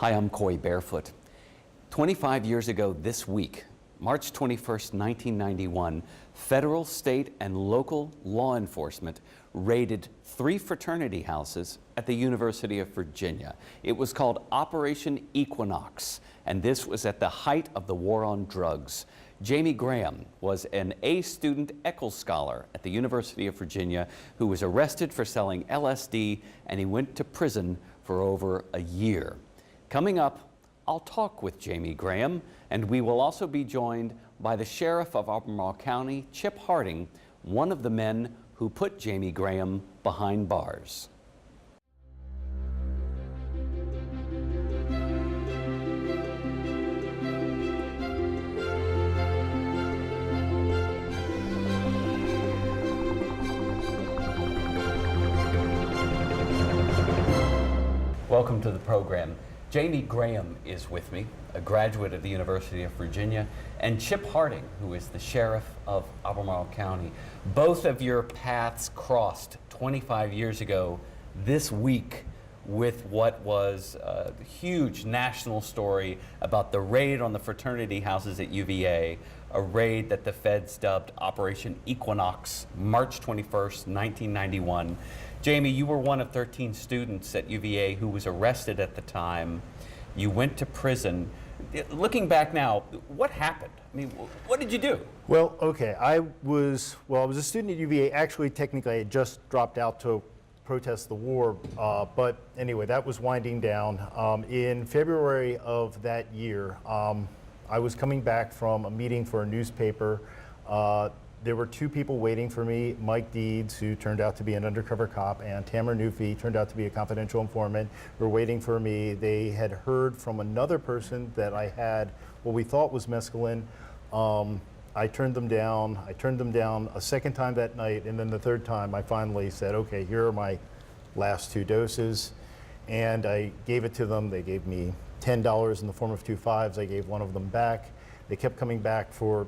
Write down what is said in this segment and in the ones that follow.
Hi, I'm Coy Barefoot. 25 years ago this week, March 21st, 1991, federal, state, and local law enforcement raided 3 fraternity houses at the University of Virginia. It was called Operation Equinox, and this was at the height of the war on drugs. Jamie Graham was an A student Eccles Scholar at the University of Virginia who was arrested for selling LSD, and he went to prison for over a year. Coming up, I'll talk with Jamie Graham, and we will also be joined by the Sheriff of Albemarle County, Chip Harding, one of the men who put Jamie Graham behind bars. Welcome to the program. Jamie Graham is with me, a graduate of the University of Virginia, and Chip Harding, who is the Sheriff of Albemarle County. Both of your paths crossed 25 years ago this week with what was a huge national story about the raid on the fraternity houses at UVA, a raid that the feds dubbed Operation Equinox, March 21st, 1991. Jamie, you were one of 13 students at UVA who was arrested at the time. You went to prison. Looking back now, what happened? I mean, what did you do? Well, okay, I was a student at UVA. Actually, technically, I had just dropped out to protest the war. But anyway, that was winding down. In February of that year, I was coming back from a meeting for a newspaper. There were 2 people waiting for me, Mike Deeds, who turned out to be an undercover cop, and Tamara Newfie, turned out to be a confidential informant, were waiting for me. They had heard from another person that I had what we thought was mescaline. I turned them down. I turned them down a second time that night, and then the third time I finally said, okay, here are my last 2 doses. And I gave it to them. They gave me $10 in the form of 2 5s. I gave one of them back. They kept coming back for,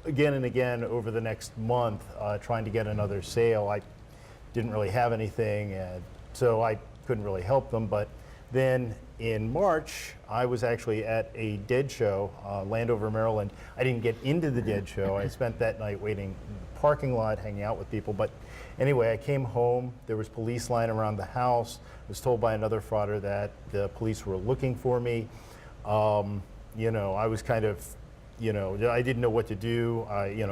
again and again over the next month, trying to get another sale. I didn't really have anything, and so I couldn't really help them. But then in March, I was actually at a Dead show, Landover, Maryland. I didn't get into the Dead show. I spent that night waiting in the parking lot, hanging out with people. But anyway, I came home. There was police lying around the house. I was told by another frauder that the police were looking for me. I was kind of, I didn't know what to do.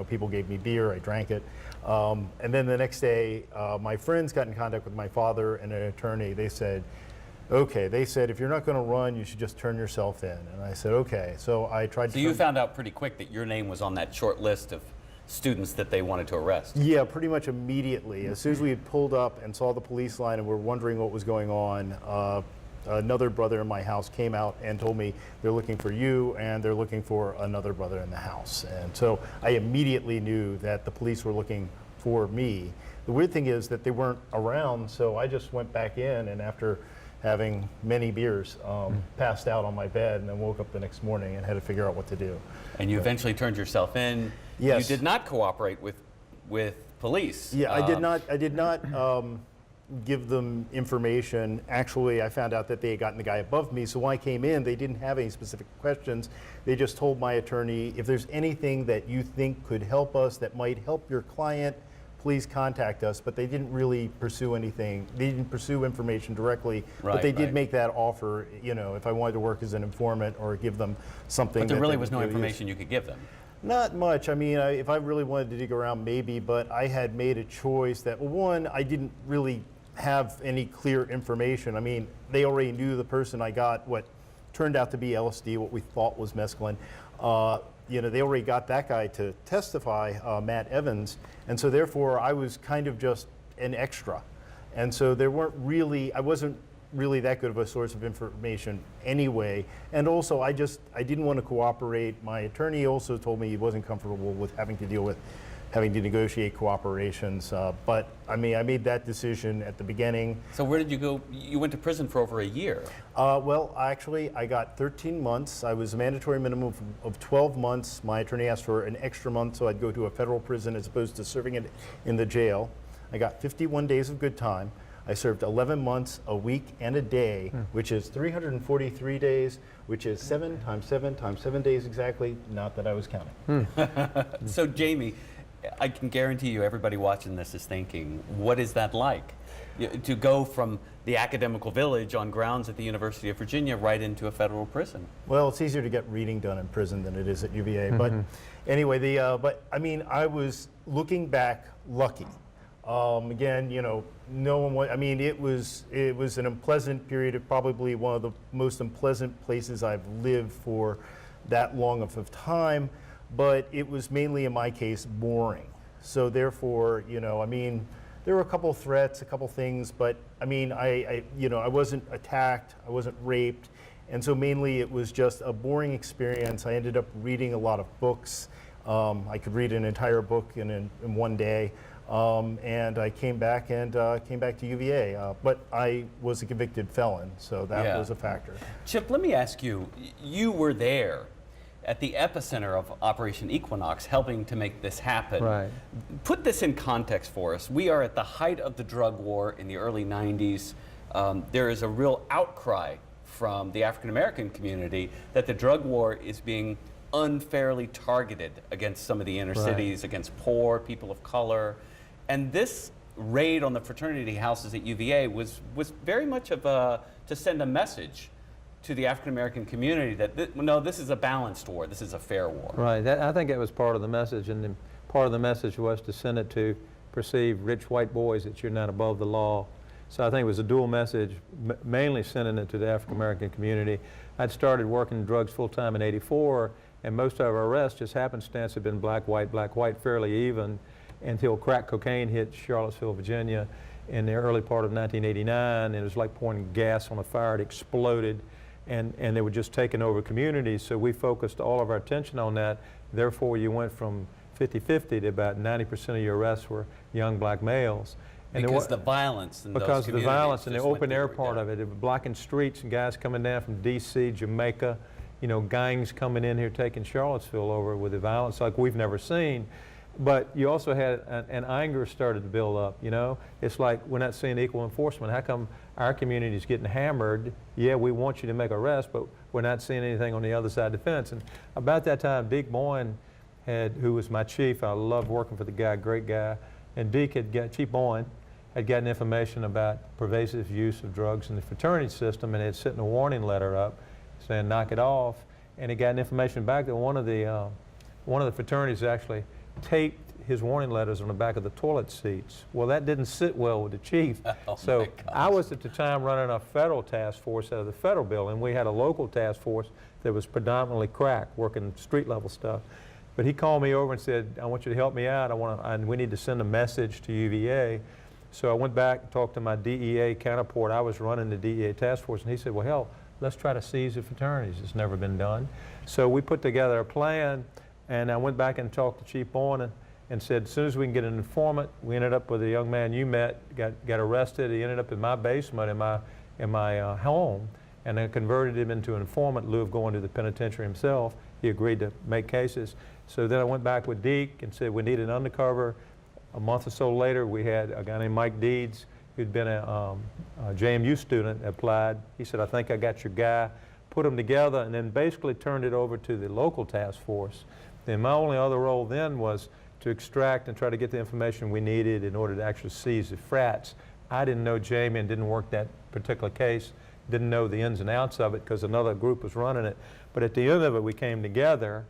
People gave me beer, I drank it. And then the next day, my friends got in contact with my father and an attorney. They said, okay, if you're not gonna run, you should just turn yourself in. And I said, okay. So I tried to. So you found out pretty quick that your name was on that short list of students that they wanted to arrest? Yeah, pretty much immediately. As soon as we had pulled up and saw the police line and were wondering what was going on, another brother in my house came out and told me they're looking for you and they're looking for another brother in the house. And so I immediately knew that the police were looking for me. The weird thing is that they weren't around, so I just went back in, and after having many beers, passed out on my bed, and then woke up the next morning and had to figure out what to do. And you eventually turned yourself in. Yes. You did not cooperate with police. Yeah, I did not give them information. Actually, I found out that they had gotten the guy above me, so when I came in, they didn't have any specific questions. They just told my attorney, if there's anything that you think could help us, that might help your client, please contact us. But they didn't really pursue anything. They didn't pursue information directly, but they did make that offer, if I wanted to work as an informant or give them something. But there really was no information you could give them. Not much. I mean, if I really wanted to dig around, maybe, but I had made a choice that, well, one, I didn't really have any clear information. I mean, they already knew the person I got what turned out to be LSD, what we thought was mescaline. They already got that guy to testify, Matt Evans, and so therefore I was kind of just an extra. And so I wasn't really that good of a source of information anyway. And also I didn't want to cooperate. My attorney also told me he wasn't comfortable with having to negotiate cooperations. But I mean, I made that decision at the beginning. So where did you go? You went to prison for over a year. Well, actually, I got 13 months. I was a mandatory minimum of 12 months. My attorney asked for an extra month, so I'd go to a federal prison as opposed to serving it in the jail. I got 51 days of good time. I served 11 months, a week, and a day, which is 343 days, which is 7 times 7 times 7 days exactly, not that I was counting. So Jamie, I can guarantee you everybody watching this is thinking, what is that like? To go from the academical village on grounds at the University of Virginia right into a federal prison? Well, it's easier to get reading done in prison than it is at UVA. But anyway, but I mean, I was looking back lucky. Again, you know, no one. I mean, it was an unpleasant period. Of probably one of the most unpleasant places I've lived for that long of time. But it was mainly, in my case, boring. So therefore, you know, I mean, there were a couple of threats, a couple things, but I mean, you know, I wasn't attacked, I wasn't raped, and so mainly it was just a boring experience. I ended up reading a lot of books. I could read an entire book in one day, and I came back to UVA. But I was a convicted felon, so that was a factor. Chip, let me ask you, you were there at the epicenter of Operation Equinox, helping to make this happen. Right. Put this in context for us. We are at the height of the drug war in the early 90s. There is a real outcry from the African American community that the drug war is being unfairly targeted against some of the inner cities, against poor, people of color. And this raid on the fraternity houses at UVA was very much of to send a message to the African American community that no, this is a balanced war, this is a fair war. Right, I think that was part of the message, and then part of the message was to send it to perceived rich white boys that you're not above the law. So I think it was a dual message, mainly sending it to the African American community. I'd started working drugs full time in '84, and most of our arrests, just happenstance, had been black, white, fairly even, until crack cocaine hit Charlottesville, Virginia in the early part of 1989, and it was like pouring gas on a fire. It exploded. And they were just taking over communities, so we focused all of our attention on that. Therefore, you went from 50-50 to about 90% of your arrests were young black males. And because the violence in those because of the violence and the open air part down. of it, blocking streets and guys coming down from D.C., Jamaica, you know, gangs coming in here taking Charlottesville over with the violence like we've never seen. But you also had an anger started to build up, you know. It's like we're not seeing equal enforcement. How come our community is getting hammered? Yeah, we want you to make arrests, but we're not seeing anything on the other side of the fence. And about that time, Deke Boyne who was my chief, I loved working for the guy, great guy, and Chief Boyne had gotten information about pervasive use of drugs in the fraternity system, and had sent a warning letter up saying, knock it off. And he got information back that one of the fraternities actually taped his warning letters on the back of the toilet seats. Well, that didn't sit well with the chief. So I was at the time running a federal task force out of the federal building. We had a local task force that was predominantly crack, working street level stuff. But he called me over and said, I want you to help me out. And we need to send a message to UVA. So I went back and talked to my DEA counterpart. I was running the DEA task force, and he said, well, hell, let's try to seize the fraternities. It's never been done. So we put together a plan. And I went back and talked to Chief Boyne and said, as soon as we can get an informant, we ended up with a young man you met, got arrested. He ended up in my basement in my home, and I converted him into an informant in lieu of going to the penitentiary himself. He agreed to make cases. So then I went back with Deke and said we need an undercover. A month or so later, we had a guy named Mike Deeds, who'd been a JMU student, applied. He said, I think I got your guy. Put them together, and then basically turned it over to the local task force. Then my only other role then was to extract and try to get the information we needed in order to actually seize the frats. I didn't know Jamie and didn't work that particular case, didn't know the ins and outs of it because another group was running it. But at the end of it, we came together,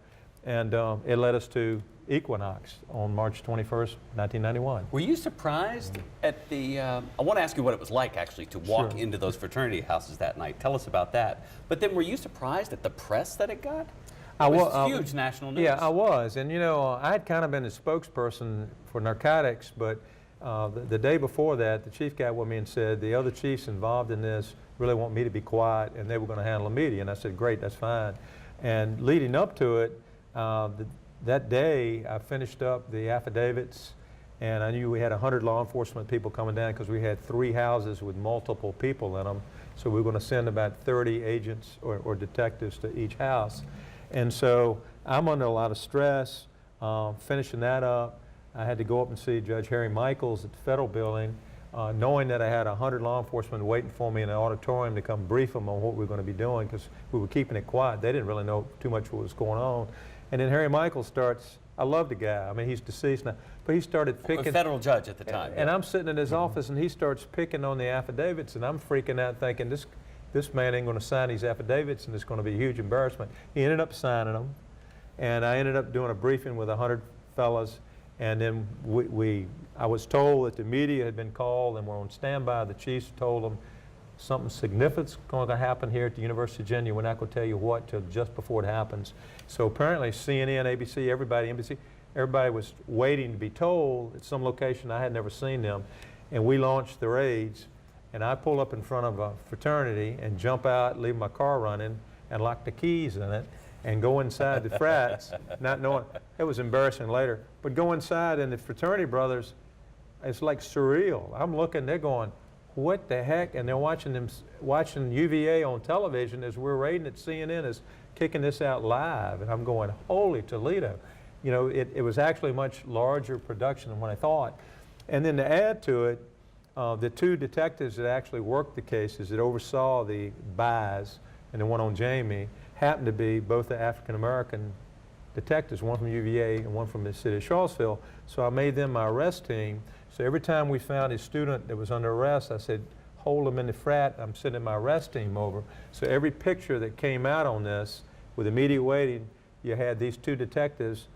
and it led us to Equinox on March 21st, 1991. Were you surprised at the, I want to ask you what it was like actually to walk into those fraternity houses that night. Tell us about that. But then were you surprised at the press that it got? It was huge national news. Yeah, I was. And you know, I had kind of been the spokesperson for narcotics, but the day before that, the chief got with me and said, the other chiefs involved in this really want me to be quiet, and they were going to handle the media. And I said, great, that's fine. And leading up to it, that day, I finished up the affidavits, and I knew we had 100 law enforcement people coming down because we had 3 houses with multiple people in them. So we were going to send about 30 agents or detectives to each house. And so I'm under a lot of stress, finishing that up. I had to go up and see Judge Harry Michaels at the federal building knowing that I had 100 law enforcement waiting for me in the auditorium to come brief them on what we were going to be doing, because we were keeping it quiet. They didn't really know too much what was going on. And then Harry Michael starts, I love the guy. I mean, he's deceased now, but he started picking. A federal judge at the time. And I'm sitting in his office, and he starts picking on the affidavits, and I'm freaking out thinking, this man ain't going to sign these affidavits, and it's going to be a huge embarrassment. He ended up signing them, and I ended up doing a briefing with 100 fellas, and then I was told that the media had been called and were on standby. The chiefs told them something significant's going to happen here at the University of Virginia. We're not going to tell you what till just before it happens. So apparently CNN, ABC, everybody, NBC, everybody was waiting to be told at some location. I had never seen them. And we launched the raids. And I pull up in front of a fraternity and jump out, leave my car running, and lock the keys in it, and go inside the frats, not knowing. It was embarrassing later. But go inside, and the fraternity brothers, it's like surreal. I'm looking, they're going, what the heck? And they're watching UVA on television as we're raiding it. CNN is kicking this out live. And I'm going, holy Toledo. You know, it was actually a much larger production than what I thought. And then to add to it, the two detectives that actually worked the cases, that oversaw the buys and the one on Jamie, happened to be both the African-American detectives, one from UVA and one from the city of Charlottesville. So I made them my arrest team. So every time we found a student that was under arrest, I said, hold them in the frat, I'm sending my arrest team over. So every picture that came out on this, with immediate waiting, you had these two detectives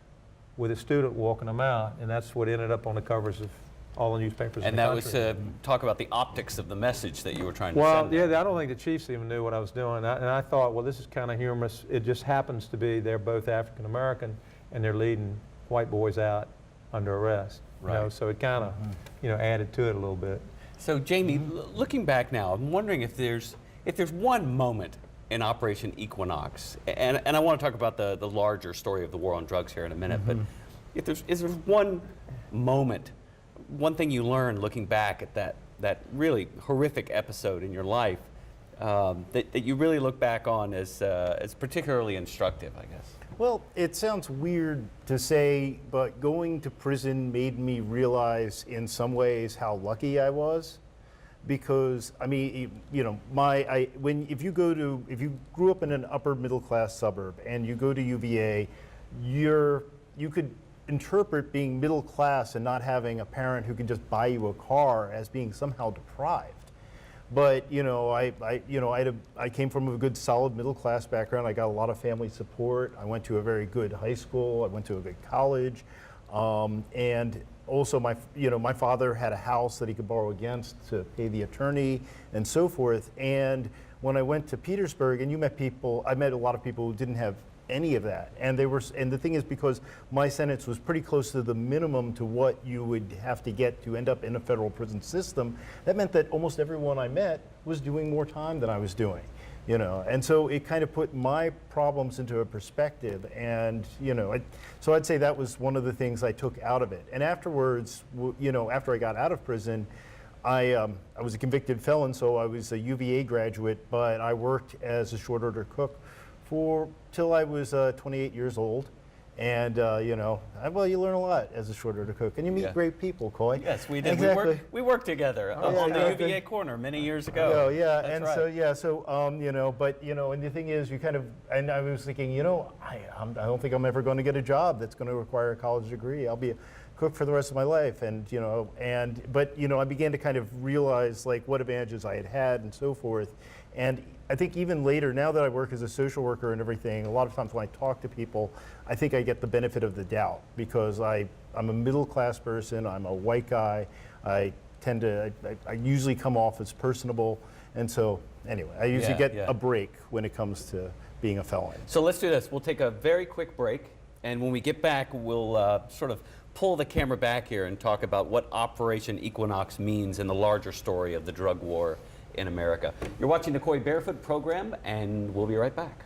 with a student walking them out, and that's what ended up on the covers of all the newspapers in the country. And that was talk about the optics of the message that you were trying to send. Well, yeah, I don't think the chiefs even knew what I was doing. And I thought, well, this is kind of humorous. It just happens to be they're both African American, and they're leading white boys out under arrest. Right. You know, so it kind of, you know, added to it a little bit. So Jamie, looking back now, I'm wondering if there's one moment in Operation Equinox, and I want to talk about the larger story of the war on drugs here in a minute, but is there one moment, one thing you learned looking back at that really horrific episode in your life that you really look back on as particularly instructive, I guess? Well, it sounds weird to say, but going to prison made me realize in some ways how lucky I was. Because I mean, you know, if you grew up in an upper middle class suburb and you go to UVA, you could interpret being middle class and not having a parent who can just buy you a car as being somehow deprived. But you know, I came from a good solid middle class background. I got a lot of family support. I went to a very good high school. I went to a good college, and also my father had a house that he could borrow against to pay the attorney and so forth. And when I went to Petersburg, and I met a lot of people who didn't have any of that. And the thing is, because my sentence was pretty close to the minimum to what you would have to get to end up in a federal prison system, that meant that almost everyone I met was doing more time than I was doing. You know, and so it kind of put my problems into a perspective, and you know, so I'd say that was one of the things I took out of it. And afterwards, you know, after I got out of prison, I was a convicted felon, so I was a UVA graduate, but I worked as a short order cook till I was 28 years old. And you know, well, you learn a lot as a short order cook, and you meet great people, Coy. Yes, we did. Exactly. We worked together on the UVA corner many years ago. Oh yeah, That's and right. so you know, but you know, and the thing is, and I was thinking, you know, I don't think I'm ever going to get a job that's going to require a college degree. I'll be a cook for the rest of my life, and you know, but you know, I began to kind of realize like what advantages I had and so forth, and I think even later, now that I work as a social worker and everything, a lot of times when I talk to people, I think I get the benefit of the doubt, because I'm a middle class person, I'm a white guy, I usually come off as personable, and so anyway, I usually get a break when it comes to being a felon. So let's do this. We'll take a very quick break, and when we get back, we'll sort of pull the camera back here and talk about what Operation Equinox means in the larger story of the drug war in America. You're watching the Coy Barefoot program, and we'll be right back.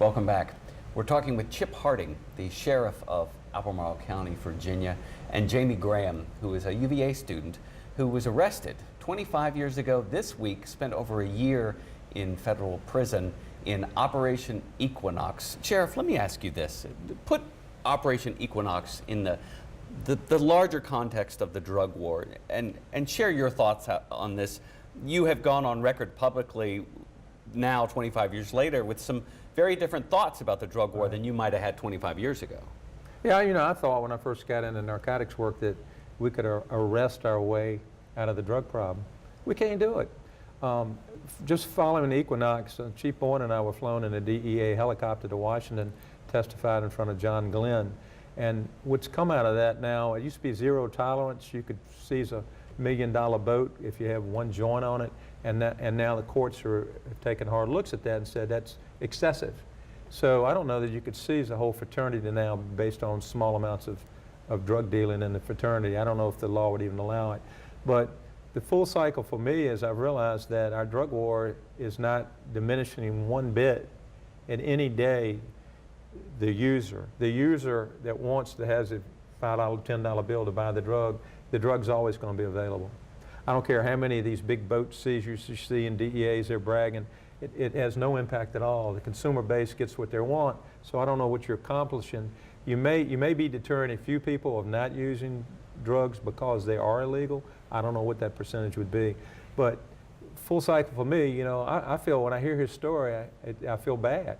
Welcome back. We're talking with Chip Harding, the sheriff of Albemarle County, Virginia, and Jamie Graham, who is a UVA student who was arrested 25 years ago this week, spent over a year in federal prison in Operation Equinox. Sheriff, let me ask you this. Put Operation Equinox in the larger context of the drug war and share your thoughts on this. You have gone on record publicly now 25 years later with some very different thoughts about the drug war than you might have had 25 years ago. Yeah, you know, I thought when I first got into narcotics work that we could arrest our way out of the drug problem. We can't do it. Just following the Equinox, Chief Boyne and I were flown in a DEA helicopter to Washington, testified in front of John Glenn. And what's come out of that now, it used to be zero tolerance. You could seize a $1 million boat if you have one joint on it. And now the courts have taken hard looks at that and said that's excessive. So I don't know that you could seize a whole fraternity now based on small amounts of drug dealing in the fraternity. I don't know if the law would even allow it. But the full cycle for me is I've realized that our drug war is not diminishing one bit in any day. The user that wants to has a $5, $10 bill to buy the drug's always going to be available. I don't care how many of these big boat seizures you see in DEAs, they're bragging. It has no impact at all. The consumer base gets what they want, so I don't know what you're accomplishing. You may be deterring a few people of not using drugs because they are illegal. I don't know what that percentage would be. But full cycle for me, you know, I feel when I hear his story, I feel bad.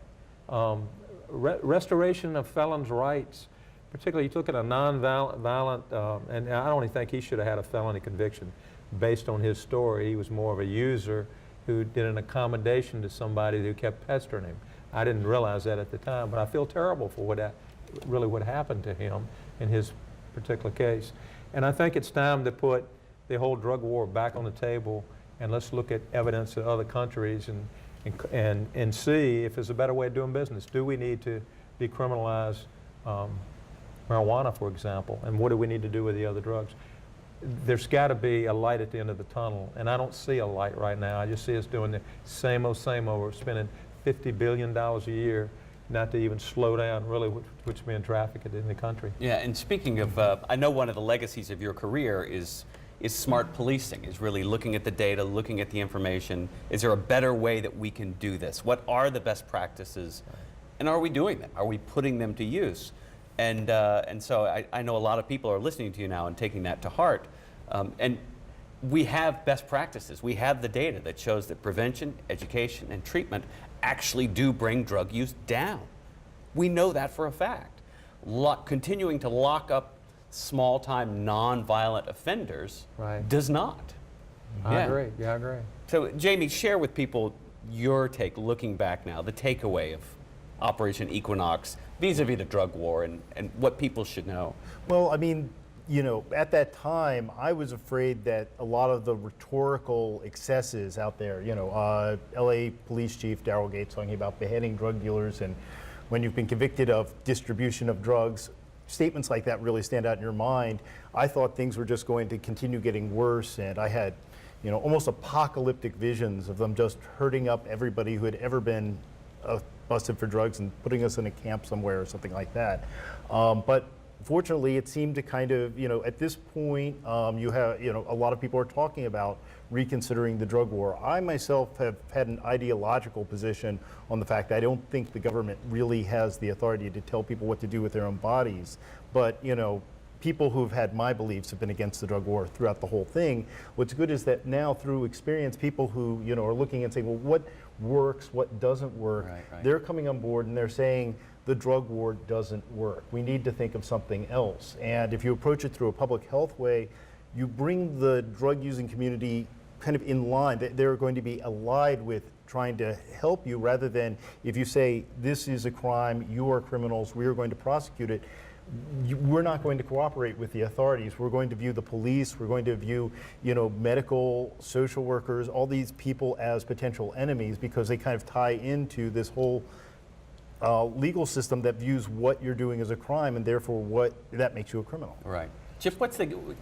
Restoration of felons' rights, particularly you look at a non-violent, and I don't even think he should have had a felony conviction based on his story. He was more of a user who did an accommodation to somebody who kept pestering him. I didn't realize that at the time, but I feel terrible for what happened to him in his particular case. And I think it's time to put the whole drug war back on the table, and let's look at evidence in other countries and see if there's a better way of doing business. Do we need to decriminalize marijuana, for example, and what do we need to do with the other drugs? There's got to be a light at the end of the tunnel, and I don't see a light right now. I just see us doing the same old. We're spending $50 billion a year not to even slow down really what's being trafficked in the country. Yeah, and speaking of, I know one of the legacies of your career is smart policing, is really looking at the data, looking at the information. Is there a better way that we can do this? What are the best practices, and are we doing them? Are we putting them to use? And so I know a lot of people are listening to you now and taking that to heart. And we have best practices. We have the data that shows that prevention, education, and treatment actually do bring drug use down. We know that for a fact. Continuing to lock up small-time, non-violent offenders does not. I agree. Yeah, I agree. So, Jamie, share with people your take, looking back now, the takeaway of Operation Equinox vis-a-vis the drug war and what people should know. Well, I mean, you know, at that time, I was afraid that a lot of the rhetorical excesses out there, you know, LA Police Chief Daryl Gates talking about beheading drug dealers, and when you've been convicted of distribution of drugs, statements like that really stand out in your mind. I thought things were just going to continue getting worse, and I had, you know, almost apocalyptic visions of them just hurting up everybody who had ever been busted for drugs and putting us in a camp somewhere or something like that. But fortunately, it seemed to kind of, you know, at this point, you have, you know, a lot of people are talking about reconsidering the drug war. I myself have had an ideological position on the fact that I don't think the government really has the authority to tell people what to do with their own bodies. But, you know, people who've had my beliefs have been against the drug war throughout the whole thing. What's good is that now, through experience, people who, you know, are looking and saying, well, what works, what doesn't work, they're coming on board and they're saying the drug war doesn't work. We need to think of something else. And if you approach it through a public health way, you bring the drug-using community kind of in line. They're going to be allied with trying to help you, rather than if you say, this is a crime, you are criminals, we are going to prosecute it. We're not going to cooperate with the authorities. We're going to view the police, we're going to view, you know, medical, social workers, all these people as potential enemies, because they kind of tie into this whole legal system that views what you're doing as a crime, and therefore that makes you a criminal. Right. Chip,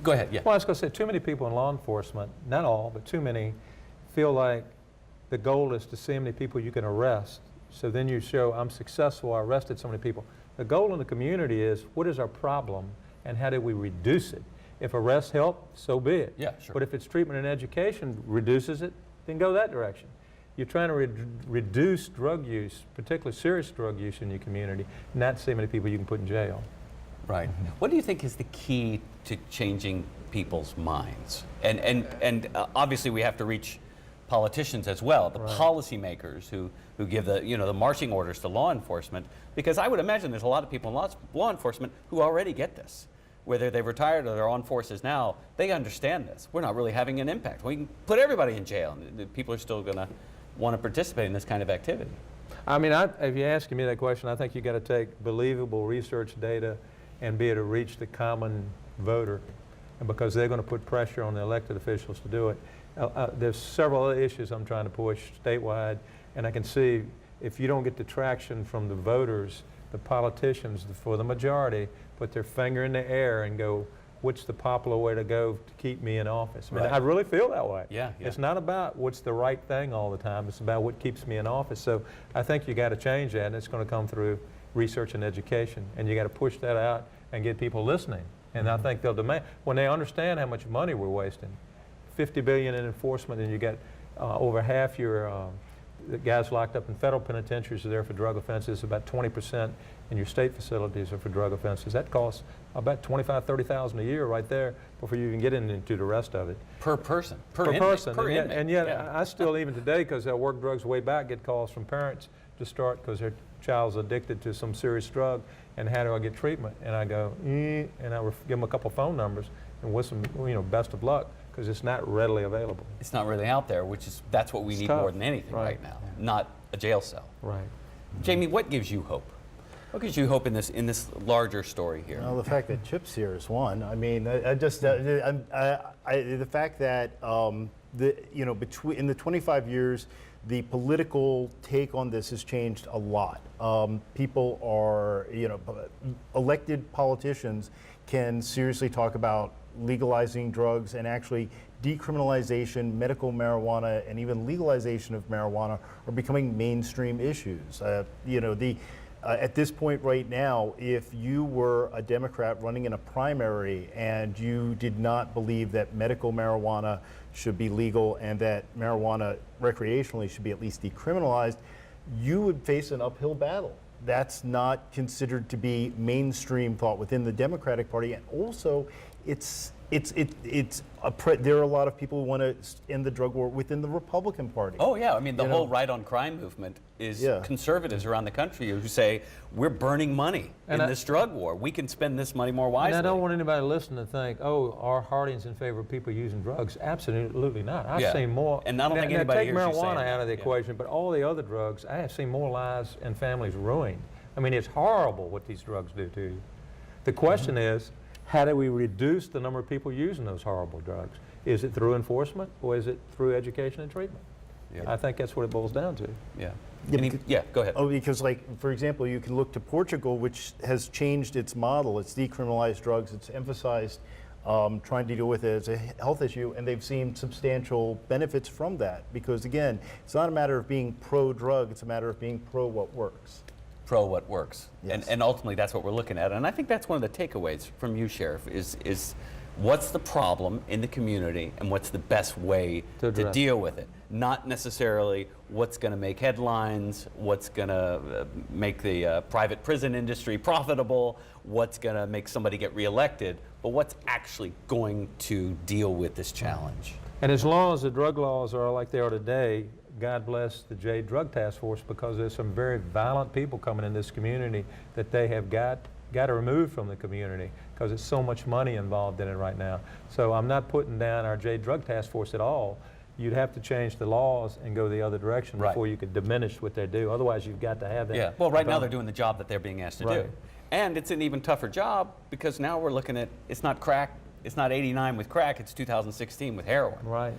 go ahead, yeah. Well, I was going to say, too many people in law enforcement, not all, but too many, feel like the goal is to see how many people you can arrest So then you show, I'm successful, I arrested so many people. The goal in the community is, what is our problem and how do we reduce it? If arrests help, so be it. Yeah, sure. But if it's treatment and education reduces it, then go that direction. You're trying to reduce drug use, particularly serious drug use in your community, not see many people you can put in jail. Right. What do you think is the key to changing people's minds? And obviously we have to reach politicians as well, the policymakers who give the, the marching orders to law enforcement, because I would imagine there's a lot of people in law enforcement who already get this. Whether they've retired or they're on forces now, they understand this. We're not really having an impact. We can put everybody in jail, and the people are still going to want to participate in this kind of activity. I mean, if you're asking me that question, I think you got to take believable research data and be able to reach the common voter, and because they're going to put pressure on the elected officials to do it. There's several other issues I'm trying to push statewide, and I can see if you don't get the traction from the voters, the politicians, for the majority, put their finger in the air and go, what's the popular way to go to keep me in office? I mean, I really feel that way. Yeah. It's not about what's the right thing all the time. It's about what keeps me in office. So I think you got to change that, and it's going to come through research and education, and you got to push that out and get people listening. And I think they'll demand, when they understand how much money we're wasting, $50 billion in enforcement, and you got over half your the guys locked up in federal penitentiaries are there for drug offenses, about 20% in your state facilities are for drug offenses. That costs about $25,000, $30,000 a year right there before you even get into the rest of it. Per person. Per person. Per inmate. And yet Yeah. I still, even today, because I work drugs way back, get calls from parents to start because their child's addicted to some serious drug, and how do I get treatment? And I go, and I give them a couple phone numbers and wish them, best of luck, because it's not readily available. It's not really out there, that's what we It's need tough. more than anything right now, not a jail cell. Right. Jamie, what gives you hope? What gives you hope in this larger story here? Well, the fact that Chip's here is one. I mean, the fact that in the 25 years, the political take on this has changed a lot. People are, elected politicians can seriously talk about legalizing drugs, and actually decriminalization, medical marijuana, and even legalization of marijuana are becoming mainstream issues. At this point right now, if you were a Democrat running in a primary and you did not believe that medical marijuana should be legal and that marijuana recreationally should be at least decriminalized, you would face an uphill battle. That's not considered to be mainstream thought within the Democratic Party, and also there are a lot of people who want to end the drug war within the Republican Party. Oh yeah, I mean the whole right on crime movement is conservatives around the country who say we're burning money in this drug war. We can spend this money more wisely. And I don't want anybody to listen to think, oh, our Harding's in favor of people using drugs. Absolutely not. I've seen more. And I don't think anybody take hears you saying marijuana that. out of the equation, but all the other drugs, I have seen more lives and families ruined. I mean, it's horrible what these drugs do to you. The question is, how do we reduce the number of people using those horrible drugs? Is it through enforcement, or is it through education and treatment? Yeah. I think that's what it boils down to. Yeah. Go ahead. Oh, because for example, you can look to Portugal, which has changed its model. It's decriminalized drugs. It's emphasized trying to deal with it as a health issue, and they've seen substantial benefits from that. Because again, it's not a matter of being pro-drug, it's a matter of being pro what works. Pro what works. Yes. And ultimately that's what we're looking at. And I think that's one of the takeaways from you, Sheriff, is what's the problem in the community and what's the best way to deal with it. Not necessarily what's going to make headlines, what's going to make the private prison industry profitable, what's going to make somebody get reelected, but what's actually going to deal with this challenge. And as long as the drug laws are like they are today, God bless the J Drug Task Force, because there's some very violent people coming in this community that they have got to remove from the community, because there's so much money involved in it right now. So I'm not putting down our J Drug Task Force at all. You'd have to change the laws and go the other direction before you could diminish what they do. Otherwise, you've got to have that. Yeah, well, right now they're doing the job that they're being asked to do. And it's an even tougher job, because now we're looking at, it's not crack, it's not 89 with crack, it's 2016 with heroin. Right.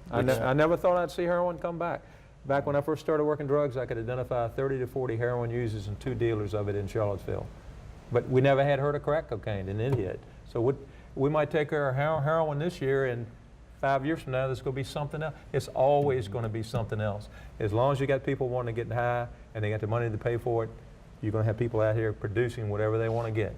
I never thought I'd see heroin come back. Back when I first started working drugs, I could identify 30 to 40 heroin users and 2 dealers of it in Charlottesville. But we never had heard of crack cocaine in India. So we might take our heroin this year and 5 years from now, there's going to be something else. It's always going to be something else. As long as you got people wanting to get high and they got the money to pay for it, you're going to have people out here producing whatever they want to get.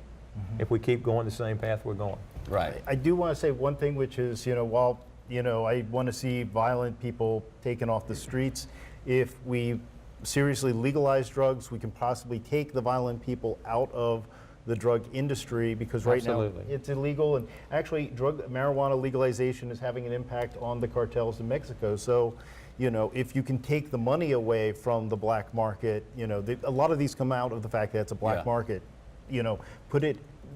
If we keep going the same path we're going. Right. I do want to say one thing, which is, while, I want to see violent people taken off the streets, if we seriously legalize drugs, we can possibly take the violent people out of the drug industry, because right Absolutely. now it's illegal, and actually marijuana legalization is having an impact on the cartels in Mexico. So, if you can take the money away from the black market, a lot of these come out of the fact that it's a black market.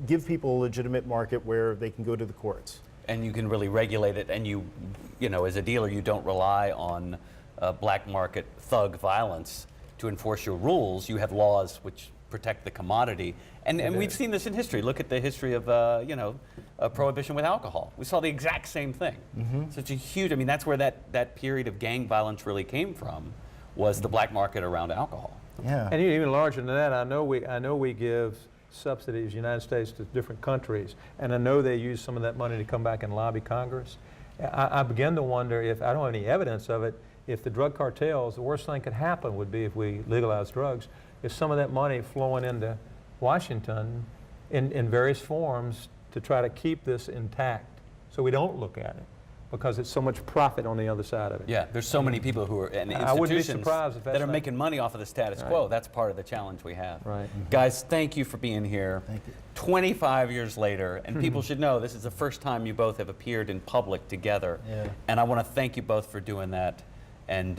Give people a legitimate market where they can go to the courts. And you can really regulate it, and you as a dealer, you don't rely on black market thug violence to enforce your rules. You have laws which protect the commodity. And we've seen this in history. Look at the history of, prohibition with alcohol. We saw the exact same thing. Such a huge, that's where that period of gang violence really came from, was the black market around alcohol. Yeah. And even larger than that, I know we give subsidies, United States, to different countries, and I know they use some of that money to come back and lobby Congress. I begin to wonder, if I don't have any evidence of it, if the drug cartels, the worst thing could happen would be, if we legalize drugs, is some of that money flowing into Washington in various forms to try to keep this intact, so we don't look at it, because it's so much profit on the other side of it. Yeah, there's so many people who are, and I wouldn't be institutions surprised if that's that are not- making money off of the status quo. That's part of the challenge we have. Right. Guys, thank you for being here. Thank you. 25 years later, and people should know this is the first time you both have appeared in public together. Yeah. And I want to thank you both for doing that, and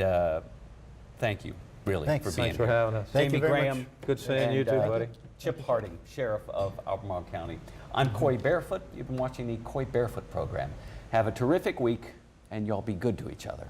thank you, really, Thanks. for being Thanks for here. having us. Thank Jamie you very Graham. much. Good seeing you and, too, buddy. Chip Harding, Sheriff of Albemarle County. I'm Coy Barefoot. You've been watching the Coy Barefoot program. Have a terrific week, and y'all be good to each other.